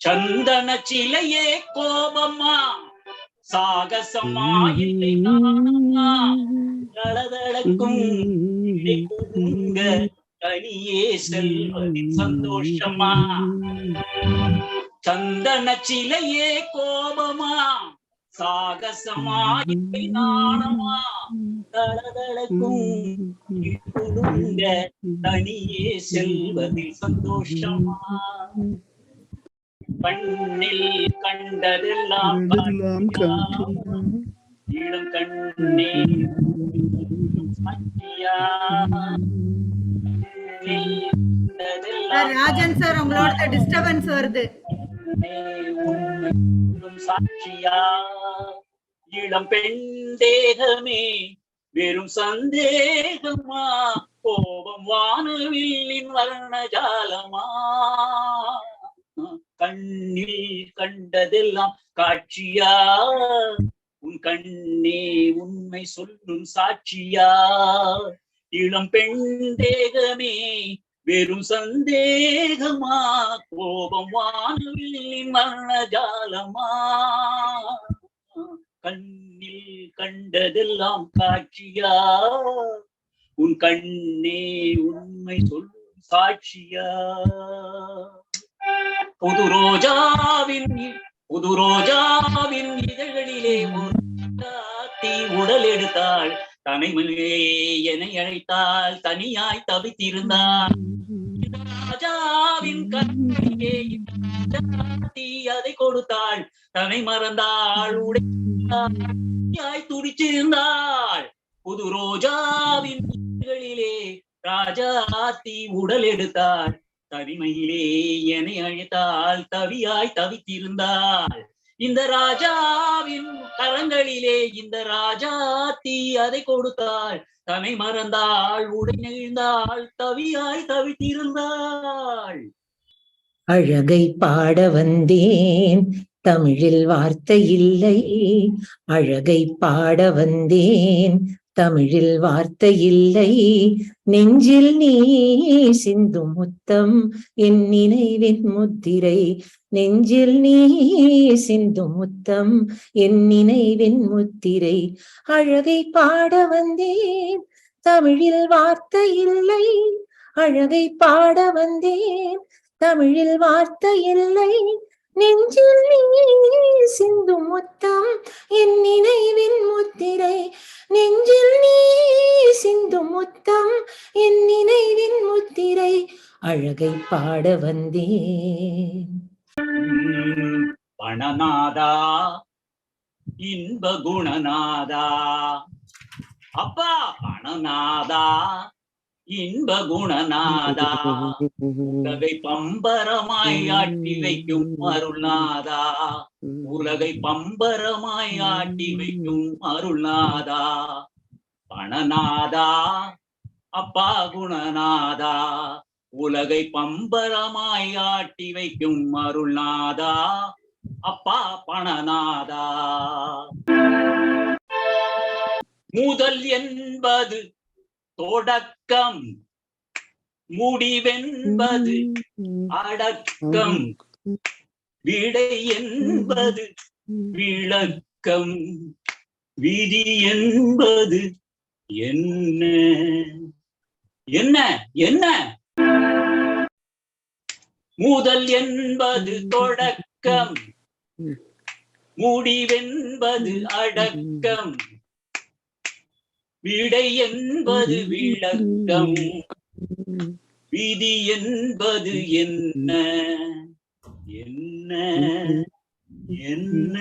சந்தன சிலையே கோபமா சாகசமா இல்லை நாணமா தளதளக்கும் தனியே செல்வதின் சந்தோஷமா சந்தன சிலையே கோபமா சாகசமா இல்லை நாணமா தளதளக்கும் தனியே செல்வதில் சந்தோஷமா கண்ணில் கண்டதெல்லாம் இளம் கண்ணே ராஜன் சார் உங்களோட டிஸ்டர்பன்ஸ் வருது. சாட்சியா இளம் பெண் தேகமே வெறும் சந்தேகமா கோபம் வானவில்லின் வர்ணஜாலமா கண்ணில் கண்டதெல்லாம் காட்சியா உன் கண்ணே உண்மை சொல்லும் சாட்சியா இளம் பெண் தேகமே வெறும் சந்தேகமா கோபம் வானவில்லின் வர்ணஜாலமா கண்ணில் கண்டதெல்லாம் காட்சியா உன் கண்ணே உண்மை சொல்லும் சாட்சியா புது ரோஜாவின் இதழ்களிலே உடல் எடுத்தாள் தனிமலே என்னை அழைத்தாள் தனியாய் தவித்திருந்தாள் ராஜாவின் கண்ணிலே அதை கொடுத்தாள் தன்னை மறந்தாள் உடையாய் துடிச்சிருந்தாள் புது ரோஜாவின் இதழ்களிலே ராஜாத்தி உடல் எடுத்தாள் தனிமையிலே என்னை அழைத்தாள் தவியாய் தவித்திருந்தாள் இந்த ராஜாவின் கரங்களிலே இந்த ராஜாத்தி அதை கொடுத்தாள் தன்னை மறந்தாள் உடை நெகிழ்ந்தாள் தவியாய் தவித்திருந்தாள் அழகை பாட வந்தேன் தமிழில் வார்த்தை இல்லை அழகை பாட வந்தேன் தமிழில் வார்த்தை இல்லை நெஞ்சில் நீ சிந்தும் முத்தம் என் நினைவின் முத்திரை நெஞ்சில் நீ சிந்தும் முத்தம் என் நினைவின் முத்திரை அழகை பாட வந்தேன் தமிழில் வார்த்தை இல்லை அழகை பாட வந்தேன் தமிழில் வார்த்தை இல்லை நெஞ்சில் நீ சிந்தும் முத்தம் என் நினைவின் முத்திரை நெஞ்சில் நீ சிந்தும் முத்தம் என் நினைவின் முத்திரை அழகை பாட வந்தேன் பணநாதா இன்ப குணநாதா அப்பா பணநாதா இன்ப குணநாதா உலகை பம்பரமாய் ஆட்டி வைக்கும் அருள்நாதா உலகை பம்பரமாய் ஆட்டி வைக்கும் அருள்நாதா பணநாதா அப்பா குணநாதா உலகை பம்பரமாய் ஆட்டி வைக்கும் அருள்நாதா அப்பா பணநாதா முதல் என்பது தொடக்கம் முடிவென்பது அடக்கம் விடை என்பது விளக்கம் விதி என்பது என்ன என்ன என்ன முதல் என்பது தொடக்கம் முடிவென்பது அடக்கம் விடை என்பது விளக்கம் விதி என்பது என்ன என்ன என்ன